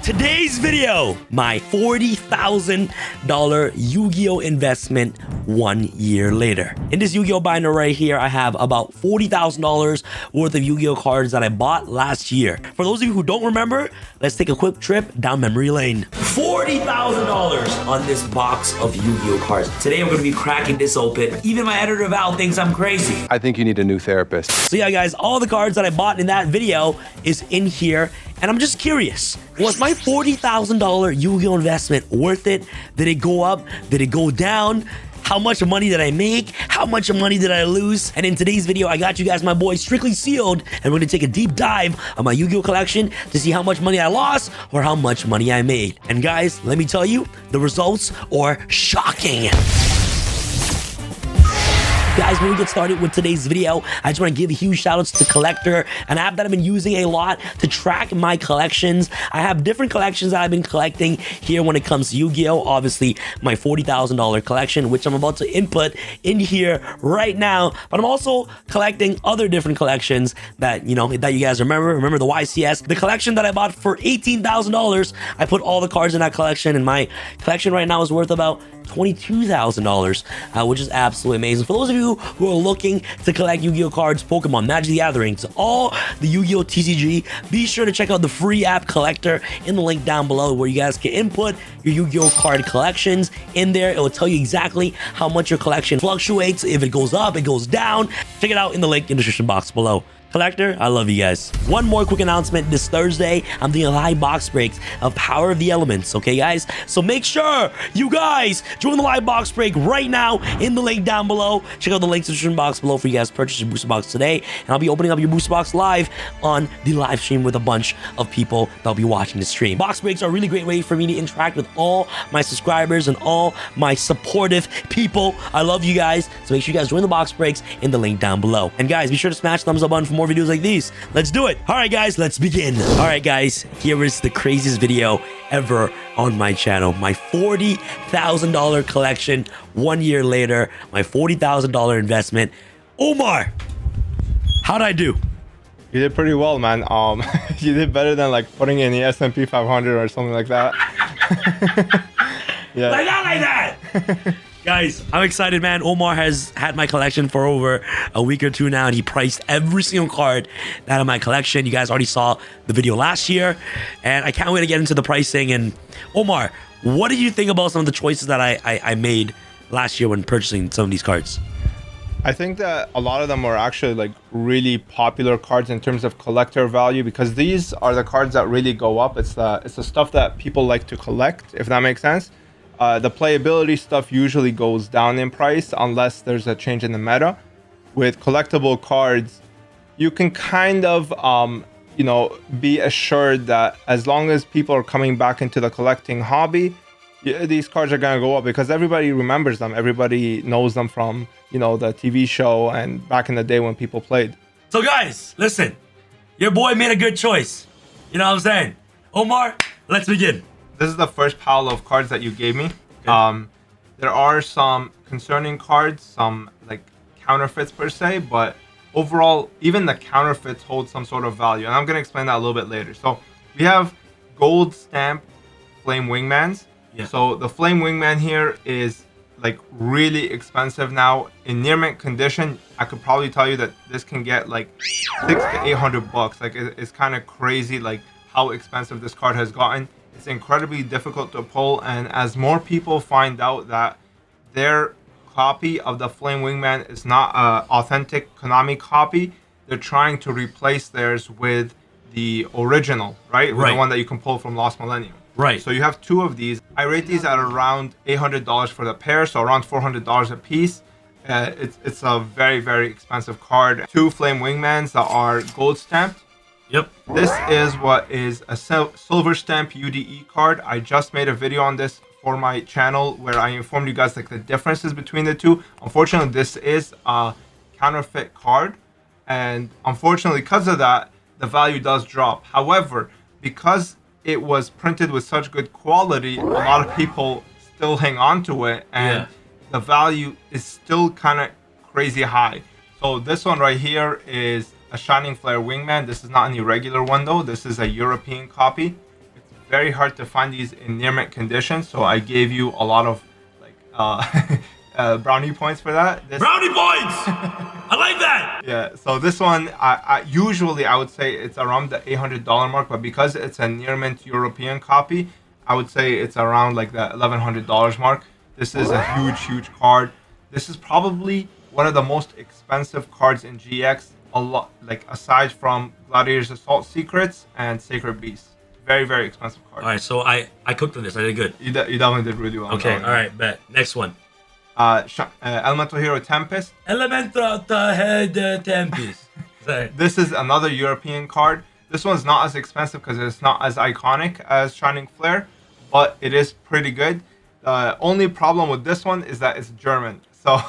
Today's video, my $40,000 Yu-Gi-Oh investment 1 year later. In this Yu-Gi-Oh binder right here, I have about $40,000 worth of Yu-Gi-Oh cards that I bought last year. For those of you who don't remember, let's take a quick trip down memory lane. $40,000 on this box of Yu-Gi-Oh cards. Today, I'm going to be cracking this open. Even my editor Val thinks I'm crazy. I think you need a new therapist. So yeah, guys, all the cards that I bought in that video is in here. And I'm just curious, was my $40,000 Yu-Gi-Oh investment worth it? Did it go up? Did it go down? How much money did I make? How much money did I lose? And in today's video, I got you guys my boy Strictly Sealed, and we're gonna take a deep dive on my Yu-Gi-Oh collection to see how much money I lost or how much money I made. And guys, let me tell you, the results are shocking. Guys, before we get started with today's video, I just want to give a huge shout outs to Collector, an app that I've been using a lot to track my collections. I have different collections that I've been collecting here when it comes to Yu-Gi-Oh. Obviously, my $40,000 collection, which I'm about to input in here right now. But I'm also collecting other different collections that, that you guys remember. Remember the YCS? The collection that I bought for $18,000. I put all the cards in that collection, and my collection right now is worth about $22,000, which is absolutely amazing. For those of you who are looking to collect Yu-Gi-Oh cards, Pokemon, Magic the Gatherings, all the Yu-Gi-Oh TCG, be sure to check out the free app Collector in the link down below where you guys can input your Yu-Gi-Oh card collections. In there, it will tell you exactly how much your collection fluctuates. If it goes up, it goes down. Check it out in the link in the description box below. Collector, I love you guys. One more quick announcement. This Thursday, I'm doing live box breaks of Power of the Elements, okay, guys? So make sure you guys join the live box break right now in the link down below. Check out the links in the description box below for you guys to purchase your booster box today. And I'll be opening up your booster box live on the live stream with a bunch of people that'll be watching the stream. Box breaks are a really great way for me to interact with all my subscribers and all my supportive people. I love you guys. So make sure you guys join the box breaks in the link down below. And guys, be sure to smash the thumbs up button for more videos like these. Let's do it. All right, guys, let's begin. All right, guys, here is the craziest video ever on my channel. My $40,000 collection 1 year later, my $40,000 investment. Omar, how'd I do? You did pretty well, man. You did better than like putting in the S&P 500 or something like that. Yeah. Like that. Guys, I'm excited, man. Omar has had my collection for over a week or two now, and he priced every single card out of my collection. You guys already saw the video last year, and I can't wait to get into the pricing. And Omar, what did you think about some of the choices that I made last year when purchasing some of these cards? I think that a lot of them were actually like really popular cards in terms of collector value, because these are the cards that really go up. It's the stuff that people like to collect, if that makes sense. The playability stuff usually goes down in price unless there's a change in the meta. With collectible cards, you can kind of, be assured that as long as people are coming back into the collecting hobby, these cards are going to go up because everybody remembers them. Everybody knows them from, the TV show and back in the day when people played. So guys, listen, your boy made a good choice. You know what I'm saying? Omar, let's begin. This is the first pile of cards that you gave me. Okay. There are some concerning cards, some like counterfeits per se, but overall, even the counterfeits hold some sort of value. And I'm going to explain that a little bit later. So we have gold stamped Flame Wingmans. Yeah. So the Flame Wingman here is like really expensive now. In near mint condition, I could probably tell you that this can get like $600 to $800. Like it's kind of crazy like how expensive this card has gotten. It's incredibly difficult to pull, and as more people find out that their copy of the Flame Wingman is not an authentic Konami copy, they're trying to replace theirs with the original, right? With the one that you can pull from Lost Millennium. Right. So you have two of these. I rate these at around $800 for the pair, so around $400 a piece. It's a very, very expensive card. Two Flame Wingmans that are gold stamped. Yep. This is what is a silver stamp UDE card. I just made a video on this for my channel where I informed you guys like the differences between the two. Unfortunately, this is a counterfeit card, and unfortunately because of that, the value does drop. However, because it was printed with such good quality, a lot of people still hang on to it, and the value is still kind of crazy high. So this one right here is a Shining Flare Wingman. This is not any regular one though. This is a European copy. It's very hard to find these in near mint condition, so I gave you a lot of like brownie points for that. Brownie points! I like that! Yeah, so this one, I usually I would say it's around the $800 mark, but because it's a near mint European copy, I would say it's around like the $1,100 mark. This is a huge card. This is probably one of the most expensive cards in GX. A lot, like aside from Gladiator's Assault Secrets and Sacred Beast. Very expensive card. All right, so I cooked on this. I did good. You definitely did really well. Okay, all right, bet. Next one. Elemental Hero Tempest. Elemental Tempest. Sorry. This is another European card. This one's not as expensive because it's not as iconic as Shining Flare, but it is pretty good. The only problem with this one is that it's German. So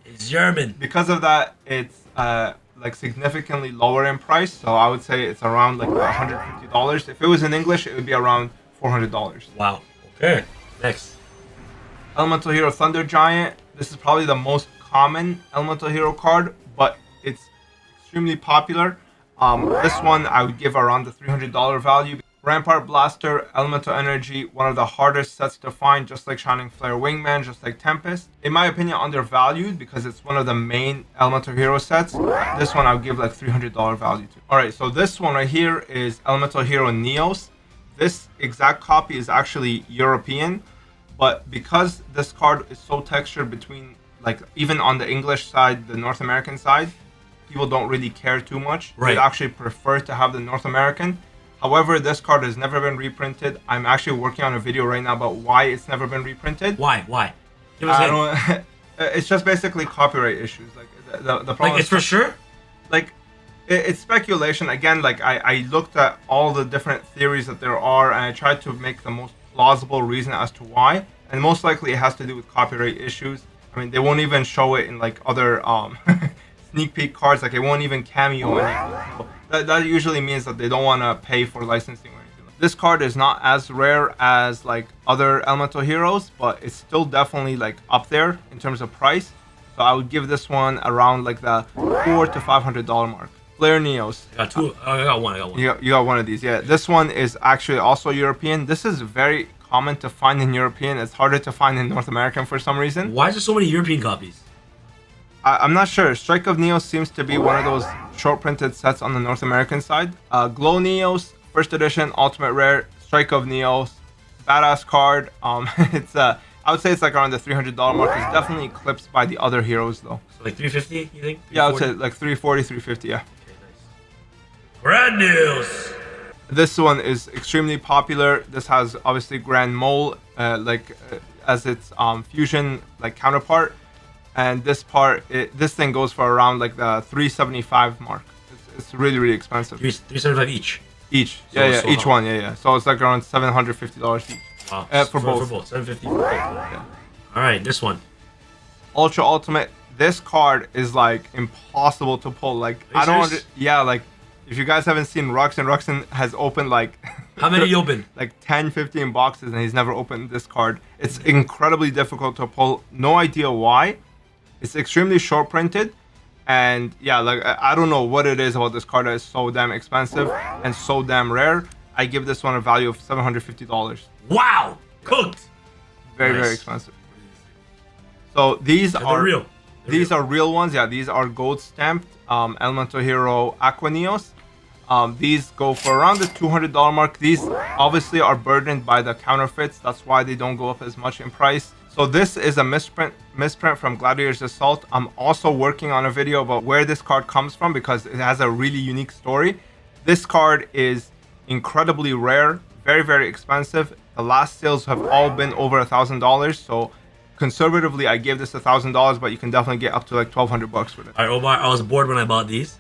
It's German. because of that, it's like significantly lower in price. So I would say it's around like $150. If it was in English, it would be around $400. Wow. Okay. Next. Elemental Hero Thunder Giant. This is probably the most common Elemental Hero card, but it's extremely popular. This one I would give around the $300 value. Rampart Blaster, Elemental Energy, one of the hardest sets to find, just like Shining Flare Wingman, just like Tempest. In my opinion, undervalued because it's one of the main Elemental Hero sets. This one I would give like $300 value to. Alright, so this one right here is Elemental Hero Neos. This exact copy is actually European, but because this card is so textured between, like even on the English side, the North American side, people don't really care too much. Right. They actually prefer to have the North American. However, this card has never been reprinted. I'm actually working on a video right now about why it's never been reprinted. Why? Give us a hint. I don't. It's just basically copyright issues. Like the problem. Like, it's for sure? Like, it's speculation. Again, like I looked at all the different theories that there are, and I tried to make the most plausible reason as to why. And most likely, it has to do with copyright issues. I mean, they won't even show it in like other sneak peek cards. Like, it won't even cameo anything. So, that usually means that they don't want to pay for licensing or anything. This card is not as rare as like other Elemental Heroes, but it's still definitely like up there in terms of price. So I would give this one around like the $400 to $500 mark. Flare Neos. I got two. I got one. You got one of these. Yeah, this one is actually also European. This is very common to find in European. It's harder to find in North American for some reason. Why is there so many European copies? I'm not sure. Strike of Neos seems to be one of those short printed sets on the North American side. Glow Neos, first edition, ultimate rare. Strike of Neos, badass card. It's I would say it's like around the $300 mark. It's definitely eclipsed by the other heroes though. So like 350, you think? Yeah, I would say like 340, 350. Yeah. Okay, nice. Brand news. This one is extremely popular. This has obviously Grand Mole as its fusion like counterpart. And this this thing goes for around like the 375 mark. It's really expensive. 375 each. Each, So each one, yeah. So it's like around $750 each. Wow. For both. For both. 750 for both. Yeah. All right, this one. Ultra Ultimate. This card is like impossible to pull. Like Are you I don't. serious? Yeah, like if you guys haven't seen Ruxin has opened like. How many you open? Like 10, 15 boxes, and he's never opened this card. It's incredibly difficult to pull. No idea why. It's extremely short printed, and yeah, like I don't know what it is about this card that is so damn expensive and so damn rare. I give this one a value of $750. Wow, cooked. Very Nice. expensive. So these They're are real. these are real ones. Yeah, these are gold stamped Elemental Hero Aquaneos. These go for around the $200 mark. These obviously are burdened by the counterfeits. That's why they don't go up as much in price. So this is a misprint from Gladiator's Assault. I'm also working on a video about where this card comes from because it has a really unique story. This card is incredibly rare, very expensive. The last sales have all been over $1,000. So conservatively, I gave this $1,000, but you can definitely get up to like $1,200 for it. All right, Omar, I was bored when I bought these.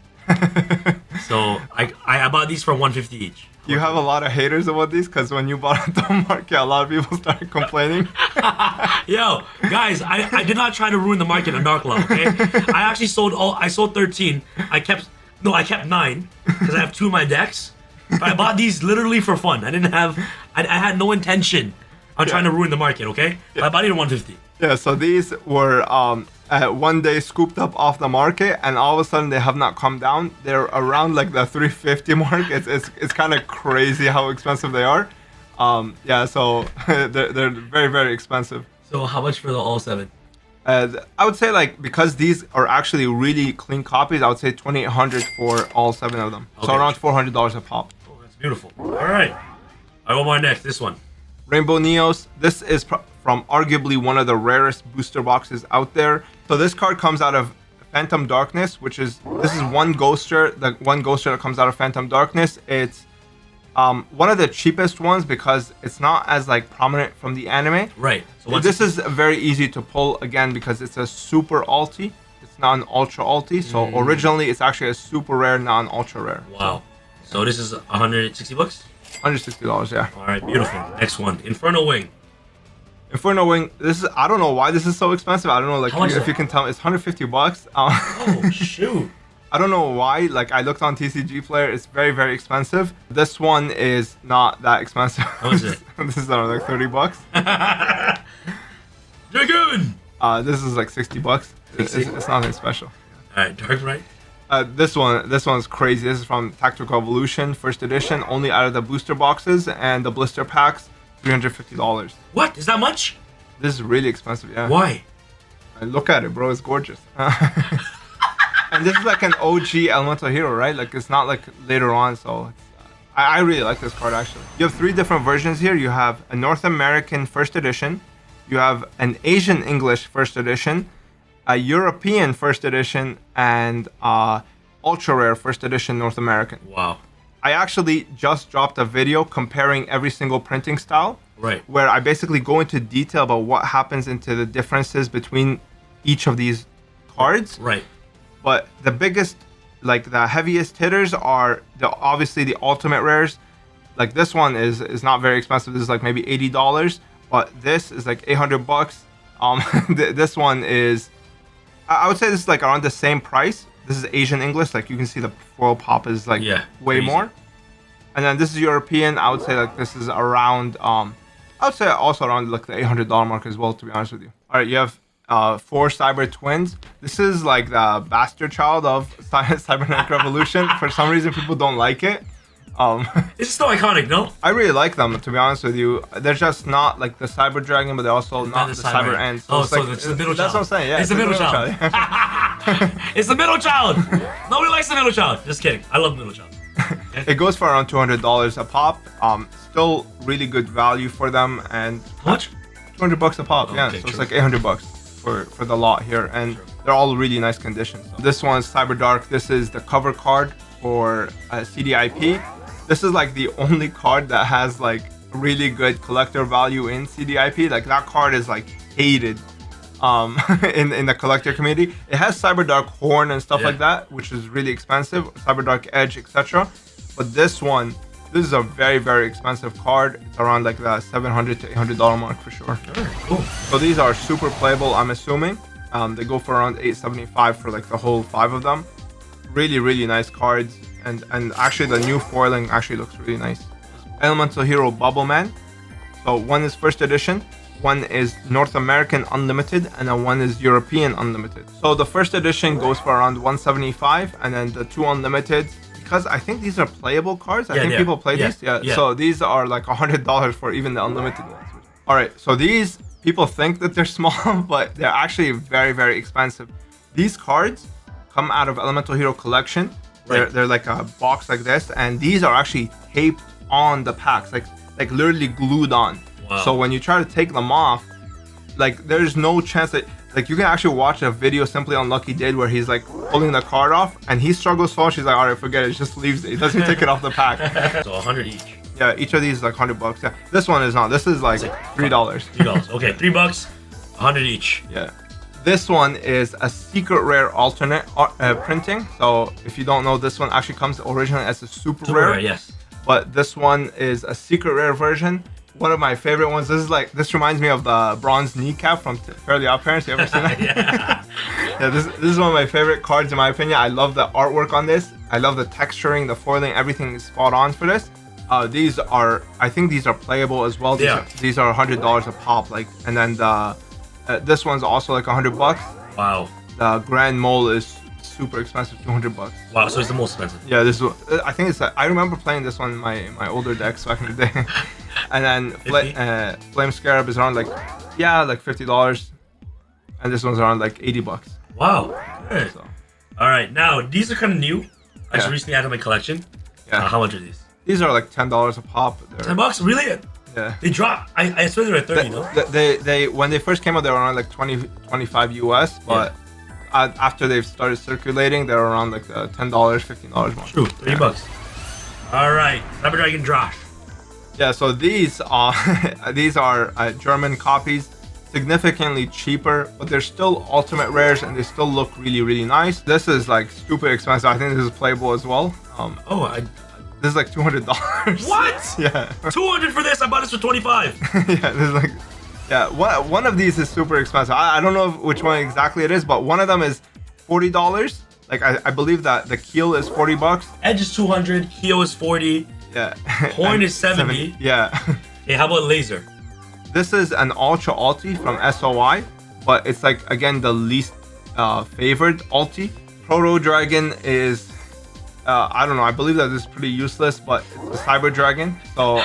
So I bought these for $150 each. You have a lot of haters about these because when you bought at the market, a lot of people started complaining. Yo, guys, I did not try to ruin the market on Dark Love, okay? I actually I sold 13. I kept 9 because I have 2 in my decks. But I bought these literally for fun. I had no intention on trying to ruin the market, okay? But I bought it at $150. Yeah, so these were one day scooped up off the market, and all of a sudden they have not come down. They're around like the 350 mark. It's kind of crazy how expensive they are. Yeah, so they're very, very expensive. So how much for the all 7? I would say like because these are actually really clean copies, I would say 2,800 for all 7 of them. So Okay. around $400 a pop. Oh, that's beautiful. All right. I want my next. This one. Rainbow Neos. This is from arguably one of the rarest booster boxes out there. So this card comes out of Phantom Darkness, this is one ghoster. The one ghoster that comes out of Phantom Darkness. It's one of the cheapest ones because it's not as like prominent from the anime. Right. So This is very easy to pull again because it's a super alti. It's not an ultra alti. So originally it's actually a super rare, not an ultra rare. Wow. So this is 160 bucks? $160, yeah. All right, beautiful. Next one, Inferno Wing. Inferno Wing. This is I don't know why this is so expensive. I don't know like if you can tell. It's 150 bucks. Oh shoot. I don't know why. Like I looked on TCG Player, it's very, very expensive. This one is not that expensive. How is it? This is like 30 bucks. Dragoon. This is like 60 bucks. It's nothing special. All right, Dark Bright. This one's crazy. This is from Tactical Evolution, first edition, only out of the booster boxes and the blister packs, $350. What? Is that much? This is really expensive, yeah. Why? Look at it, bro. It's gorgeous. And this is like an OG Elemental Hero, right? Like it's not like later on, so I really like this card actually. You have 3 different versions here. You have a North American first edition, you have an Asian English first edition, a European first edition, and ultra rare first edition North American. Wow. I actually just dropped a video comparing every single printing style. Right. Where I basically go into detail about what happens into the differences between each of these cards. Right. But the biggest, like the heaviest hitters are obviously the ultimate rares. Like this one is not very expensive. This is like maybe $80, but this is like 800 bucks. This one is, I would say this is like around the same price. This is Asian English. Like you can see the foil pop is like way crazy. more. And then this is European. I would say like this is around, I would say also around like the $800 mark as well, to be honest with you. All right, you have 4 Cyber Twins. This is like the bastard child of Cybernetic Revolution. For some reason, people don't like it. This is still iconic, no? I really like them, to be honest with you. They're just not like the Cyber Dragon, but they're also not the Cyber End. So it's it's the middle child. That's what I'm saying, yeah. It's the middle child. It's the middle child. Nobody likes the middle child. Just kidding. I love the middle child. Okay. It goes for around $200 a pop. Still really good value for them. And How much? 200 bucks a pop, yeah. Okay, So it's true. like 800 bucks for the lot here. And they're all really nice conditions. This one's Cyber Dark. This is the cover card for CDIP. This is like the only card that has like really good collector value in CDIP. Like that card is like hated in the collector community. It has Cyber Dark Horn and stuff like that, which is really expensive. Cyber Dark Edge, etc. But this is a very, very expensive card. It's around like the $700 to $800 mark for sure. Cool. So these are super playable, I'm assuming. They go for around $875 for like the whole 5 of them. Really, really nice cards. And actually the new foiling actually looks really nice. Elemental Hero Bubble Man. So one is first edition, one is North American Unlimited, and then one is European Unlimited. So the first edition goes for around $175, and then the 2 Unlimited, because I think these are playable cards. I think people play these. Yeah. So these are like $100 for even the Unlimited ones. All right. So these people think that they're small, but they're actually very, very expensive. These cards come out of Elemental Hero Collection. They're like a box like this, and these are actually taped on the packs, like literally glued on. Wow. So when you try to take them off, like there's no chance that like you can actually watch a video Simply Unlucky did where he's like pulling the card off and he struggles so much. He's like, all right, forget it, just leaves it. He doesn't take it off the pack. So 100 each. Yeah, each of these is like 100 bucks. Yeah, this one is not. This is like $3. $3. Okay, $3, 100 each. Yeah. This one is a secret rare alternate printing. So if you don't know, this one actually comes originally as a super rare. Yes. But this one is a secret rare version. One of my favorite ones. This reminds me of the bronze kneecap from Fairly Odd Parents. You ever seen that? Yeah. This is one of my favorite cards in my opinion. I love the artwork on this. I love the texturing, the foiling, everything is spot on for this. I think these are playable as well. These are $100 a pop. Like, and then this one's also like $100. Wow. The Grand Mole is super expensive, $200. Wow, so it's the most expensive. Yeah, I think it's. I remember playing this one in my older decks back in the day. And then 50? Flame Scarab is around like $50, and this one's around like $80. Wow. Good. So All right, now these are kind of new. I just Yeah. recently added to my collection. Yeah. How much are these? these are like $10 a pop. They're, $10? Really? Yeah. They drop. I swear they're at 30. No. They when they first came out, they were around like 25 US, but after they've started circulating, they're around like $10, $15 more. True. $30. All right, Cyber Dragon Josh. Yeah, so these are these are German copies, significantly cheaper, but they're still ultimate rares and they still look really, really nice. This is like stupid expensive. I think this is playable as well. This is like $200. What? Yeah. 200 for this. I bought this for 25. Yeah, this is like, yeah. One of these is super expensive. I don't know which one exactly it is, but one of them is $40. Like I believe that the keel is $40. Edge is 200. Heel is 40. Yeah. Horn is 70. Yeah. Hey, how about laser? This is an Ultra Ulti from SOI, but it's like, again, the least favored Ulti. Proto Dragon is, I don't know, I believe that this is pretty useless, but it's a Cyber Dragon. So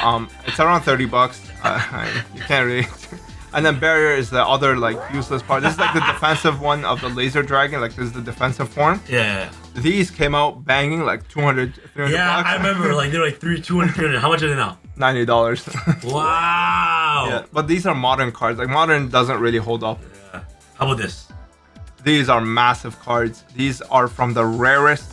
it's around $30. You can't really. And then Barrier is the other like useless part. This is like the defensive one of the Laser Dragon. Like this is the defensive form. Yeah. These came out banging like 200, 300 Yeah, bucks. I remember. Like they're like 200, 300. How much are they now? $90. Wow. Yeah, but these are modern cards. Like modern doesn't really hold up. Yeah. How about this? These are massive cards. These are from the rarest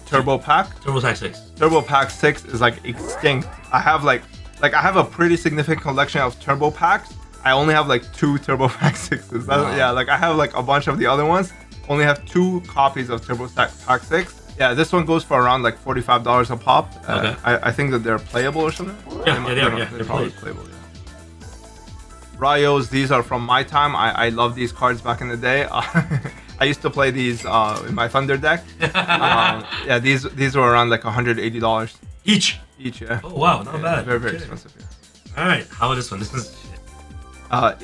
Turbo Pack. Turbo Pack 6. Turbo Pack 6 is like extinct. I have like I have a pretty significant collection of Turbo Packs. I only have like 2 Turbo Pack 6s. Wow. Yeah, like I have like a bunch of the other ones. Only have 2 copies of Turbo Pack 6. Yeah, this one goes for around like $45 a pop. Okay. I think that they're playable or something. Yeah, they are. Yeah, they're probably playable. Yeah. Ryos, these are from my time. I love these cards back in the day. I used to play these in my Thunder deck. Yeah, these were around like $180 Each. each. Yeah. Oh wow, not bad. Very, very Okay. expensive. Yeah. All right, how about this one? This is shit.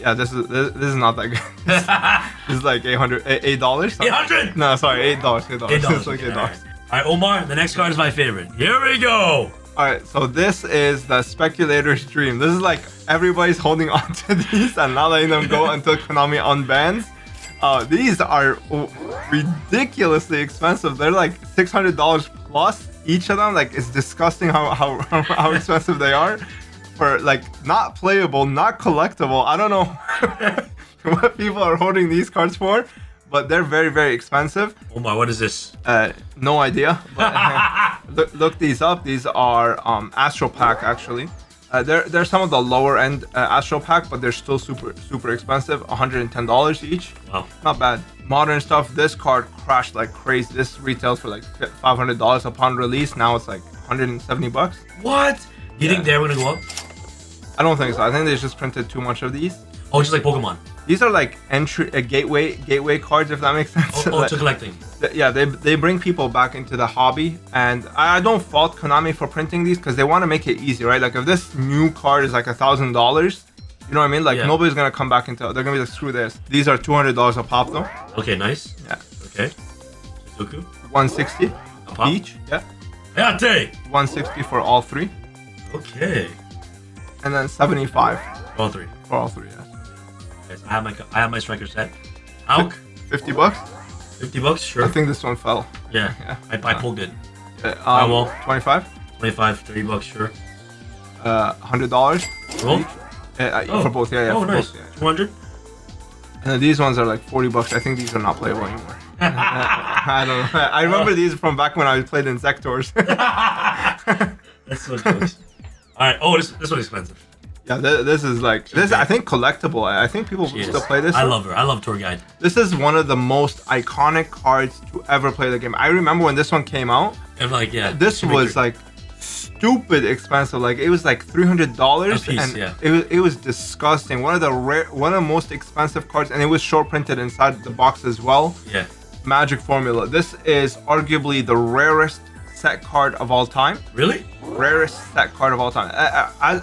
Yeah, this is not that good. This is like $800. 800. No, sorry, $8. $8. It's like $8. All right, Omar. The next card is my favorite. Here we go. All right, so this is the Speculator's Dream. This is like everybody's holding on to these and not letting them go until Konami unbans. These are ridiculously expensive. They're like $600 plus each of them. Like it's disgusting how expensive they are. For like not playable, not collectible. I don't know what people are holding these cards for, but they're very, very expensive. Omar, what is this? No idea. But look these up. These are Astro Pack actually. They're some of the lower end Astro Pack, but they're still super expensive. $110 each. Wow. Not bad. Modern stuff. This card crashed like crazy. This retails for like $500 upon release. Now it's like $170. What? You think they're gonna go up? I don't think so. I think they just printed too much of these. Oh, just like Pokemon. These are like gateway cards, if that makes sense. Oh, to collecting. Yeah, they bring people back into the hobby, and I don't fault Konami for printing these because they want to make it easy, right? Like if this new card is like $1,000, you know what I mean? Like nobody's gonna come back into it. They're gonna be like, screw this. These are $200 a pop though. Okay, nice. Yeah. Okay. Suzuku. 160 A pop? each. Yeah. Hayate. 160 for all 3, Okay. and then 75 All 3. for all 3. Yeah. Yes, I have my striker set. Auk. $50. $50, sure. I think this one fell. Yeah. I pulled it. Yeah, 25. 25, $30, sure. $100 Roll? for both. Yeah, Oh, for nice. both, yeah. 200. And then these ones are like $40. I think these are not playable anymore. I don't know. I remember these from back when I played in Sectors. That's so jokes. All right. Oh, this one's expensive. Yeah, this is like this. I think collectible. I think people still play this. I love her. I love Tour Guide. This is one of the most iconic cards to ever play the game. I remember when this one came out. And like, yeah. This was like stupid expensive. Like it was like $300, and yeah. it was disgusting. One of the most expensive cards, and it was short printed inside the box as well. Yeah. Magic Formula. This is arguably the rarest set card of all time. Really? Rarest set card of all time.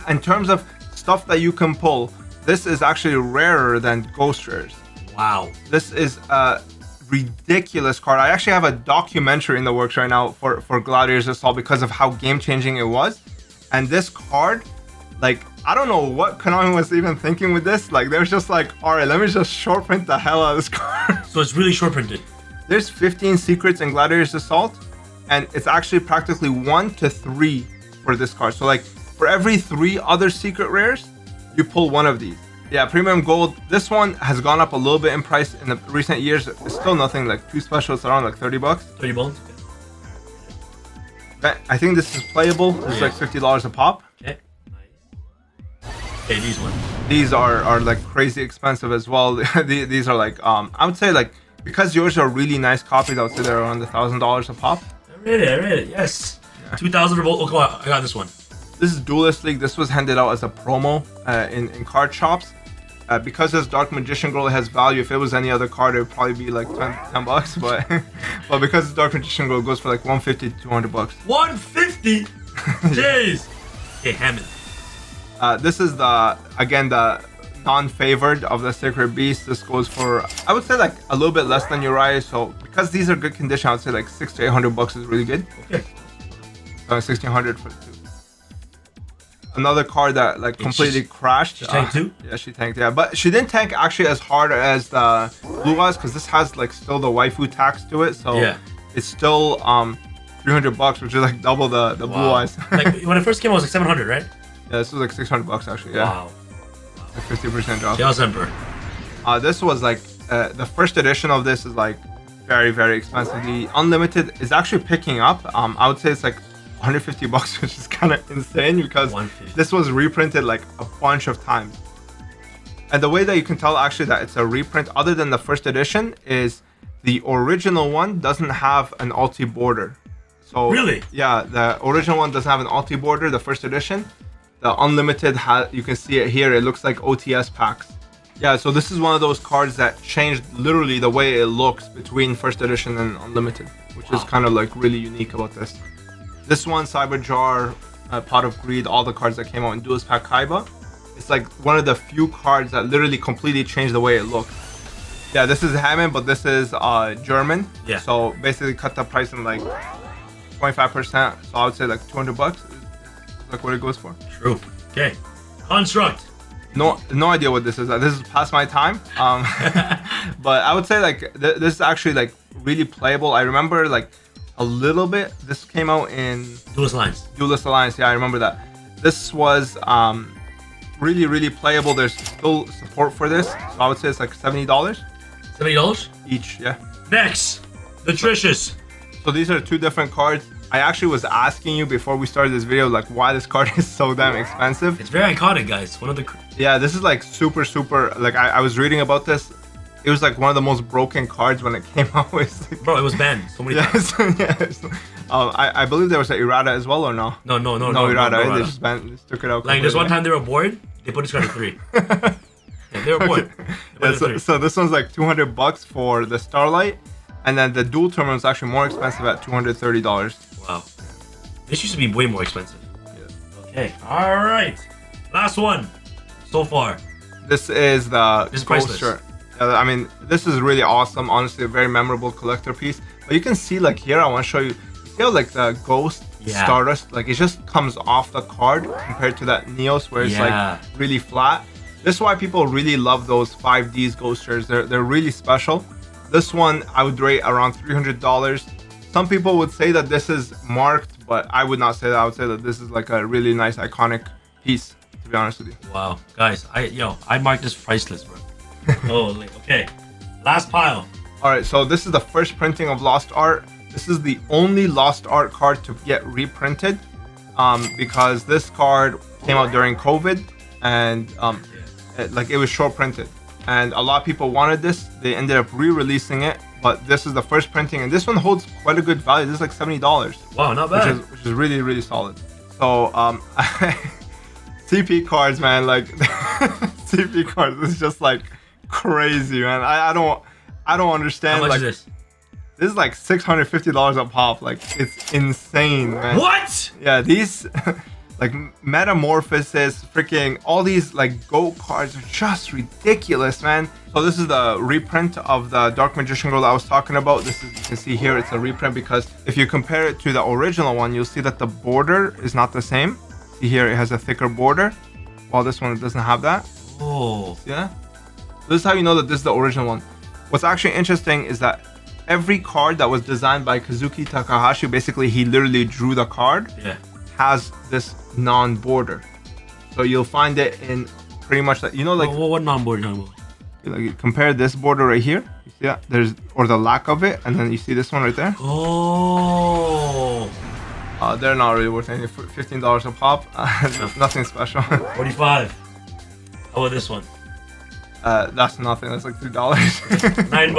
In terms of stuff that you can pull, this is actually rarer than Ghost Rares. Wow. This is a ridiculous card. I actually have a documentary in the works right now for Gladiators Assault because of how game changing it was. And this card, like I don't know what Konami was even thinking with this. Like, they were just like, all right, let me just short print the hell out of this card. So it's really short printed. There's 15 secrets in Gladiator's Assault, and it's actually practically 1 to 3 for this card. So like, for every 3 other secret rares, you pull one of these. Yeah, premium gold. This one has gone up a little bit in price in the recent years. It's still nothing like too special. It's around like 30 bucks. 30 bones. Okay. I think this is playable. This is like $50 a pop. Okay. Nice. Okay, these ones. These are like crazy expensive as well. These are like I would say like, because yours are really nice copies, I would say they're around $1,000 a pop. I read it. Yes. Yeah. 2,000 revolt. Oh, come on. I got this one. This is Duelist League. This was handed out as a promo in card shops. Because this Dark Magician Girl has value, if it was any other card, it would probably be like 10 bucks. But but because it's Dark Magician Girl, it goes for like 150 to 200 bucks. 150? Jeez. Okay, Hammond. This is the non-favored of the Sacred Beast. This goes for, I would say, like a little bit less than Uriah. So because these are good condition, I would say like 600 to 800 bucks is really good. Okay. 1600 for 2. Another card that like completely crashed. She tanked too? Yeah, she tanked. Yeah, but she didn't tank actually as hard as the Blue Eyes, because this has like still the waifu tax to it. So yeah, it's still 300 bucks, which is like double the Blue Eyes. Like when it first came out, it was like 700, right? Yeah, this was like 600 bucks actually. Yeah. Wow. Like 50% drop. Chaos Emperor. This was like the first edition of this is like very, very expensive. The Unlimited is actually picking up. I would say it's like 150 bucks, which is kind of insane because this was reprinted like a bunch of times. And the way that you can tell actually that it's a reprint, other than the first edition, is the original one doesn't have an ulti border. So really? Yeah, the original one doesn't have an ulti border, the first edition. The Unlimited, you can see it here, it looks like OTS packs. Yeah, so this is one of those cards that changed literally the way it looks between first edition and Unlimited, which is kind of like really unique about this. This one, Cyber Jar, Pot of Greed, all the cards that came out in Duelist Pack Kaiba. It's like one of the few cards that literally completely changed the way it looks. Yeah, this is Hammond, but this is German. Yeah. So basically cut the price in like 25%. So I would say like 200 bucks is like what it goes for. True. Okay. Construct. No idea what this is. This is past my time. But I would say like this is actually like really playable. I remember like a little bit. This came out in Duelist Alliance. Duelist Alliance, yeah, I remember that. This was really, really playable. There's still support for this. So I would say it's like $70. $70? Each, yeah. Next, the Tricious. So these are 2 different cards. I actually was asking you before we started this video, like why this card is so damn expensive. It's very iconic, guys. One of the... Yeah, this is like super, like I was reading about this. It was like one of the most broken cards when it came out. Like, bro, it was banned so many times. Yes. I believe there was an errata as well, or no? No errata. No, they just banned, just took it out. Like, there's one time they were bored, they put this card at 3. Yeah, they were bored. Okay. Yeah, so this one's like 200 bucks for the Starlight, and then the dual tournament is actually more expensive at $230. Wow. This used to be way more expensive. Yeah. Okay. All right. Last one so far. This is the priceless. Shirt. I mean, this is really awesome. Honestly, a very memorable collector piece. But you can see, like here, I want to show you. See how like the Ghost Stardust, like it just comes off the card compared to that Neos, where it's like really flat. This is why people really love those 5Ds Ghost shirts. They're really special. This one I would rate around $300. Some people would say that this is marked, but I would not say that. I would say that this is like a really nice iconic piece, to be honest with you. Wow, guys, I marked this priceless, bro. Holy, okay. Last pile. All right, so this is the first printing of Lost Art. This is the only Lost Art card to get reprinted, because this card came out during COVID, and it was short printed, and a lot of people wanted this. They ended up re-releasing it, but this is the first printing, and this one holds quite a good value. This is like $70. Wow, not bad. Which is really, really solid. So CP cards, man, like CP cards is just like crazy, man. I don't understand. How much like, is this? This is like $650 a pop. Like, it's insane, man. What? Yeah, these like Metamorphosis, freaking all these like GOAT cards are just ridiculous, man. So this is the reprint of the Dark Magician Girl I was talking about. This is, you can see here, it's a reprint because if you compare it to the original one, you'll see that the border is not the same. See here, it has a thicker border. while this one doesn't have that. Oh. Yeah. This is how you know that this is the original one. What's actually interesting is that every card that was designed by Kazuki Takahashi, basically he literally drew the card, has this non-border. So you'll find it in pretty much that, you know, like what non-border? like you compare this border right here, you see that there's, or the lack of it, and then you see this one right there. Oh. They're not really worth anything. $15 a pop. Nothing special. 45. How about this one? That's nothing. That's like $3. $9.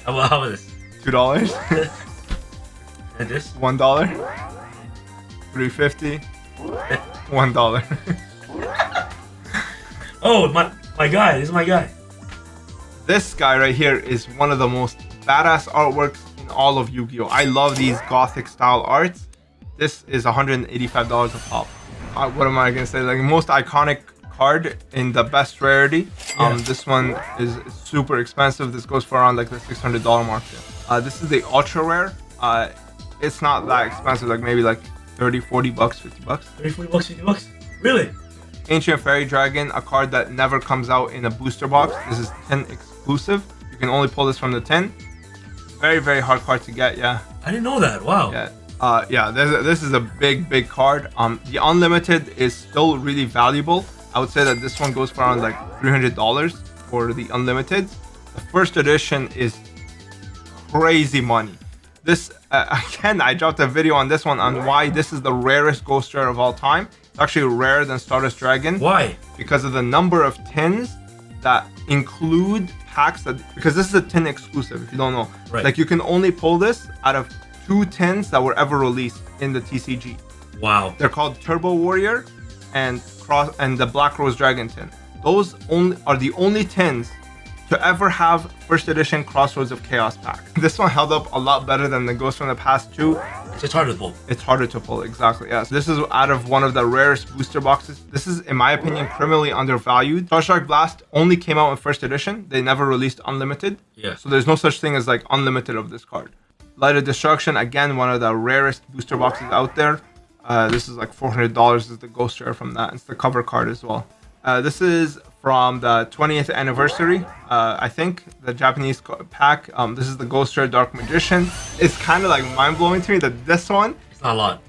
How about this? $2. And this? $1. $3.50. $1. Oh, my guy. This is my guy. This guy right here is one of the most badass artworks in all of Yu-Gi-Oh! I love these gothic style arts. This is $185 a pop. What am I gonna say? Like most iconic card in the best rarity. This one is super expensive. This goes for around like the $600 mark. This is the ultra rare. It's not that expensive. Like maybe like 30, 40 bucks, 50 bucks. 30, 40 bucks, 50 bucks? Really? Ancient Fairy Dragon, a card that never comes out in a booster box. This is tin exclusive. You can only pull this from the tin. Very, very hard card to get. Yeah. I didn't know that. Wow. Yeah. This is a big card. The unlimited is still really valuable. I would say that this one goes for around like $300 for the unlimited. The first edition is crazy money. This again, I dropped a video on this one on why this is the rarest ghost rare of all time. It's actually rarer than Stardust Dragon. Why? Because of the number of tins that include packs that, because this is a tin exclusive, if you don't know. Right. Like you can only pull this out of 2 tins that were ever released in the TCG. Wow. They're called Turbo Warrior and the Black Rose Dragon tin. Those are the only tins to ever have first edition Crossroads of Chaos pack. This one held up a lot better than the Ghost from the Past 2. It's harder to pull. It's harder to pull, exactly. Yes. This is out of one of the rarest booster boxes. This is, in my opinion, criminally undervalued. Starshark Blast only came out in first edition. They never released unlimited. Yeah. So there's no such thing as like unlimited of this card. Light of Destruction, again, one of the rarest booster boxes out there. This is like $400 is the ghost rare from that. It's the cover card as well. This is from the 20th anniversary, I think, the Japanese pack. This is the Ghost Rare Dark Magician. It's kind of like mind-blowing to me that this one... It's not a lot.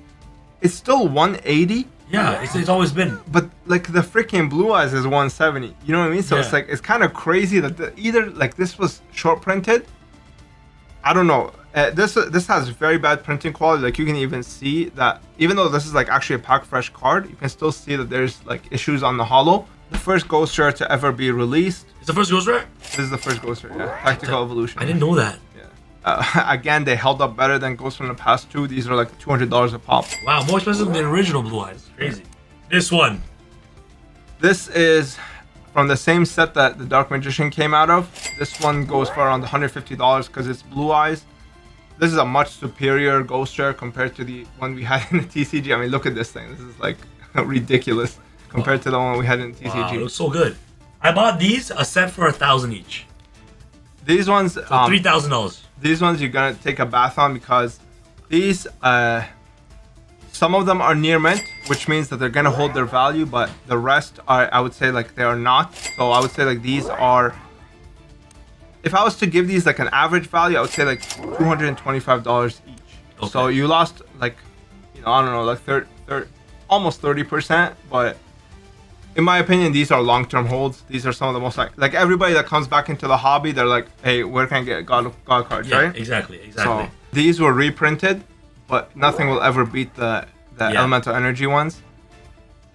It's still 180. Yeah, it's always been. But like the freaking Blue Eyes is 170. You know what I mean? So it's like, it's kind of crazy that either like this was short printed. I don't know. This has very bad printing quality. Like you can even see that even though this is like actually a pack fresh card, you can still see that there's like issues on the holo. The first Ghost Rare to ever be released. It's the first Ghost Rare? This is the first Ghost Rare, yeah. Tactical Evolution. I didn't know that. Yeah. Again, they held up better than Ghosts from the Past 2. These are like $200 a pop. Wow, more expensive than the original Blue Eyes. Crazy. This one. This is from the same set that the Dark Magician came out of. This one goes for around $150 because it's Blue Eyes. This is a much superior Ghost Rare compared to the one we had in the TCG. I mean, look at this thing. This is like ridiculous compared to the one we had in the TCG. Wow, it looks so good. I bought these a set for $1,000 each. These ones, so $3,000. These ones you're gonna take a bath on because these, some of them are near mint, which means that they're gonna hold their value, but the rest are, I would say, like they are not. So I would say like these are. If I was to give these like an average value, I would say like $225 each. Okay. So you lost like, I don't know, like almost 30%, but in my opinion, these are long-term holds. These are some of the most like everybody that comes back into the hobby, they're like, hey, where can I get God cards, right? Exactly. So these were reprinted, but nothing will ever beat the elemental energy ones.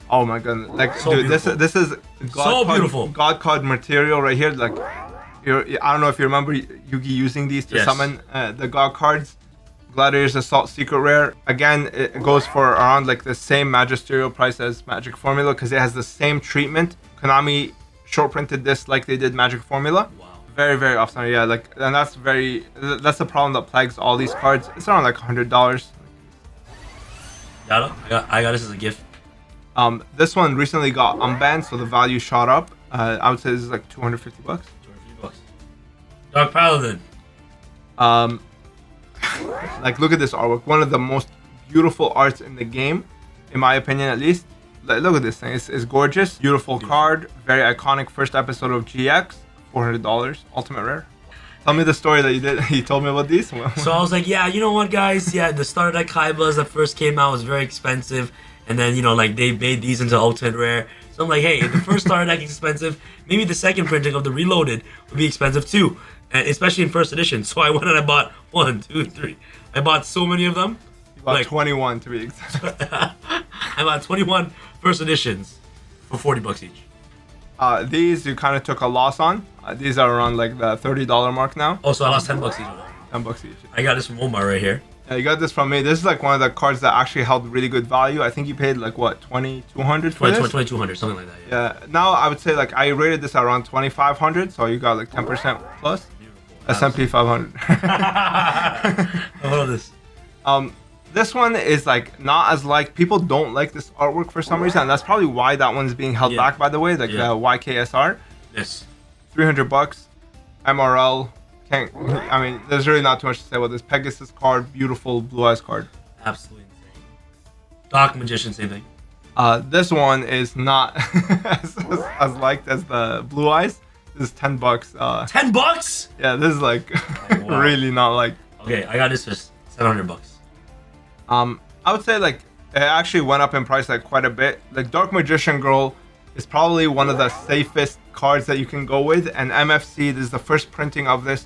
Oh my goodness! Like, so dude, this is beautiful. God card material right here. Like, I don't know if you remember Yugi using these to summon the God cards. Gladiator's Assault Secret Rare. Again, it goes for around like the same magisterial price as Magic Formula because it has the same treatment. Konami short printed this like they did Magic Formula. Wow. Very, very often. Yeah, like, and that's the problem that plagues all these cards. It's around like $100. I got this as a gift. This one recently got unbanned, so the value shot up. I would say this is like $250. $250. Dark Paladin. Like, look at this artwork. One of the most beautiful arts in the game, in my opinion, at least. look at this thing. It's gorgeous, beautiful card, very iconic. First episode of GX, $400, ultimate rare. Tell me the story that you did. You told me about these. So I was like, yeah, you know what, guys? Yeah, the starter deck Kaibas that first came out was very expensive, and then like they made these into ultimate rare. So I'm like, hey, if the first starter deck is expensive, maybe the second printing of the Reloaded would be expensive too, and especially in first edition. So I went and I bought 1, 2, 3. I bought so many of them. You bought 21 to be exact. I bought 21 first editions for $40 each. These you kind of took a loss on. These are around like the $30 mark now. Oh, so I lost $10 each. $10 each. I got this from Omar right here. Yeah, you got this from me. This is like one of the cards that actually held really good value. I think you paid like what, 2,200 for this? 2,200, something like that. Yeah. Now I would say like I rated this around 2,500, so you got like 10% plus. S&P 500. I love this. This one is like not as like people don't like this artwork for some reason, and that's probably why that one's being held back. By the way, like the YKSR. Yes. $300. MRL. I mean, there's really not too much to say about this. Pegasus card, beautiful blue eyes card. Absolutely insane. Dark Magician, same thing. This one is not as liked as the blue eyes. This is $10. $10? Yeah, this is like wow. really not like. Okay, I got this for $700. I would say like it actually went up in price like quite a bit. Like Dark Magician Girl is probably one of the safest cards that you can go with, and MFC, this is the first printing of this.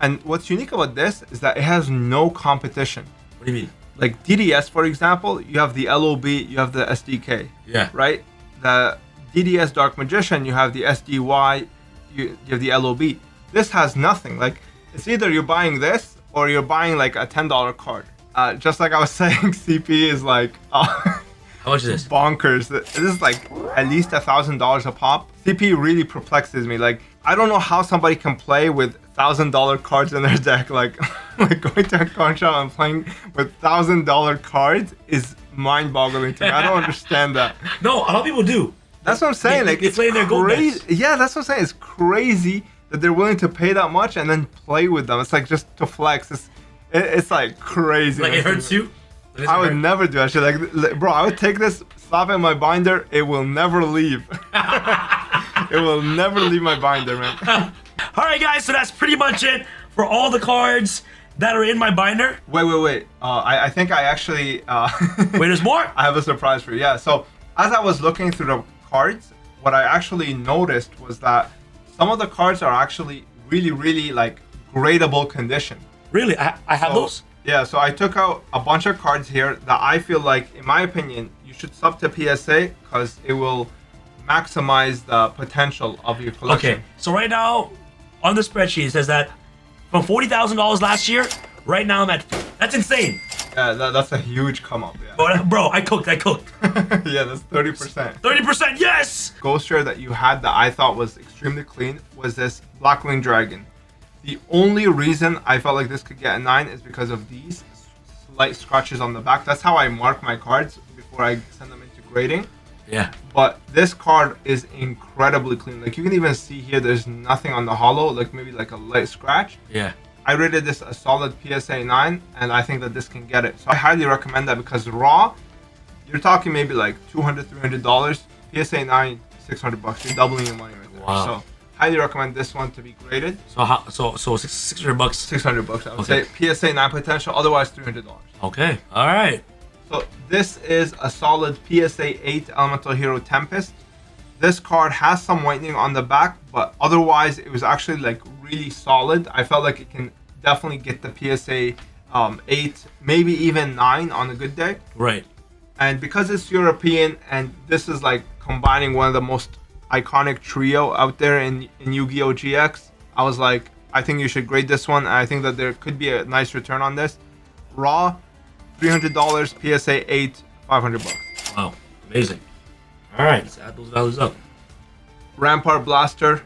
And what's unique about this is that it has no competition. What do you mean? Like DDS, for example, you have the LOB, you have the SDK. Yeah. Right? The DDS Dark Magician, you have the SDY, you have the LOB. This has nothing. Like, it's either you're buying this or you're buying like a $10 card. Just like I was saying, CP is like how much is this? Bonkers. This is like at least $1,000 a pop. CP really perplexes me. Like, I don't know how somebody can play with $1,000 cards in their deck. Like going to a card shop and playing with $1,000 cards is mind-boggling to me. I don't understand that. No, a lot of people do. That's what I'm saying. Like, they play in their gold crazy. decks. Yeah, that's what I'm saying. It's crazy that they're willing to pay that much and then play with them. It's like just to flex. It's like crazy. Like, it hurts you? I would never do that shit. Like, bro, I would take this, slap it in my binder. It will never leave. It will never leave my binder, man. All right, guys. So that's pretty much it for all the cards that are in my binder. Wait. I think I actually. Wait, there's more? I have a surprise for you. Yeah. So as I was looking through the cards, what I actually noticed was that some of the cards are actually really, really like gradable condition. Really? I have those? Yeah, so I took out a bunch of cards here that I feel like, in my opinion, you should sub to PSA because it will maximize the potential of your collection. Okay, so right now on the spreadsheet it says that from $40,000 last year, right now I'm at. That's insane. Yeah, that's a huge come up. Yeah. Bro, I cooked. Yeah, that's 30%. 30%, yes! Ghost rare that you had that I thought was extremely clean was this Blackwing Dragon. The only reason I felt like this could get a 9 is because of these slight scratches on the back. That's how I mark my cards before I send them into grading. Yeah. But this card is incredibly clean. Like, you can even see here, there's nothing on the hollow, like maybe like a light scratch. Yeah. I rated this a solid PSA 9, and I think that this can get it. So I highly recommend that because raw, you're talking maybe like $200, $300. PSA 9, $600. You're doubling your money right there. Wow. So highly recommend this one to be graded. So $600. $600, I would say. PSA 9 potential, otherwise $300. Okay. All right. So this is a solid PSA 8 Elemental Hero Tempest. This card has some whitening on the back, but otherwise it was actually like really solid. I felt like it can definitely get the PSA 8, maybe even 9 on a good day. Right. And because it's European and this is like combining one of the most iconic trio out there in Yu-Gi-Oh! GX, I was like, I think you should grade this one. And I think that there could be a nice return on this. Raw, $300, PSA 8, $500. Wow, amazing. All right, let's add those values up. Rampart Blaster,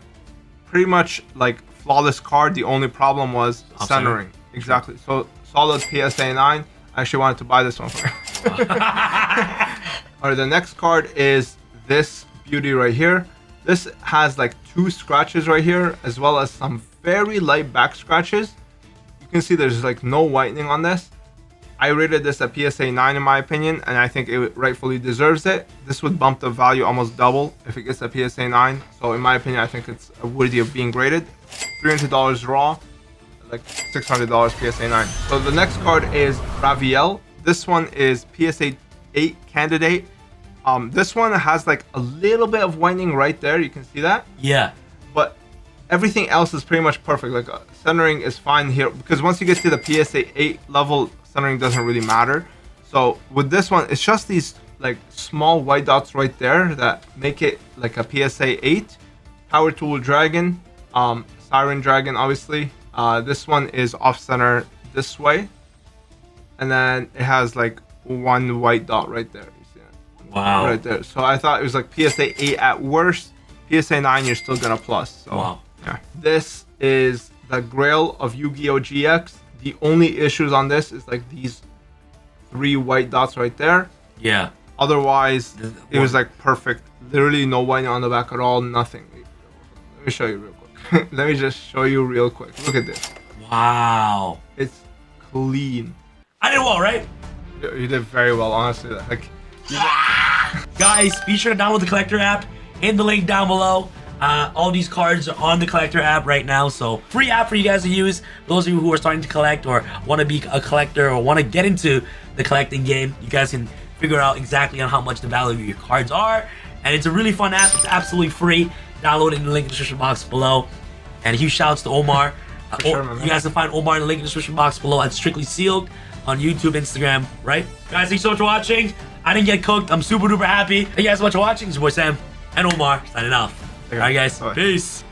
pretty much like flawless card. The only problem was centering. Exactly. So solid PSA 9. I actually wanted to buy this one for you. All right, the next card is this beauty right here. This has like 2 scratches right here, as well as some very light back scratches. You can see there's like no whitening on this. I rated this a PSA 9 in my opinion, and I think it rightfully deserves it. This would bump the value almost double if it gets a PSA 9. So in my opinion, I think it's worthy of being graded. $300 raw, like $600 PSA 9. So the next card is Raviel. This one is PSA 8 candidate. This one has like a little bit of whitening right there. You can see that. Yeah. But everything else is pretty much perfect. Like centering is fine here because once you get to the PSA 8 level, centering doesn't really matter. So with this one, it's just these like small white dots right there that make it like a PSA 8. Power Tool Dragon, Siren Dragon, obviously. This one is off center this way, and then it has like one white dot right there. You see that? Wow. Right there. So I thought it was like PSA 8 at worst. PSA 9, you're still gonna plus. So, wow. Yeah. This is the Grail of Yu-Gi-Oh! GX. The only issues on this is like these 3 white dots right there. Yeah. Otherwise, it was like perfect. Literally no whitening on the back at all. Nothing. Let me show you real quick. Let me just show you real quick. Look at this. Wow. It's clean. I did well, right? You did very well, honestly. Like, guys, be sure to download the Collector app in the link down below. All these cards are on the Collector app right now, so free app for you guys to use. Those of you who are starting to collect or want to be a collector or want to get into the collecting game, you guys can figure out exactly on how much the value of your cards are. And it's a really fun app. It's absolutely free. Download it in the link in the description box below. And huge shouts to Omar. Sure, you guys can find Omar in the link in the description box below at Strictly Sealed on YouTube, Instagram, right? Guys, thanks so much for watching. I didn't get cooked. I'm super duper happy. Thank you guys so much for watching. It's your boy Sam and Omar signing off. All right, guys. Bye. Peace.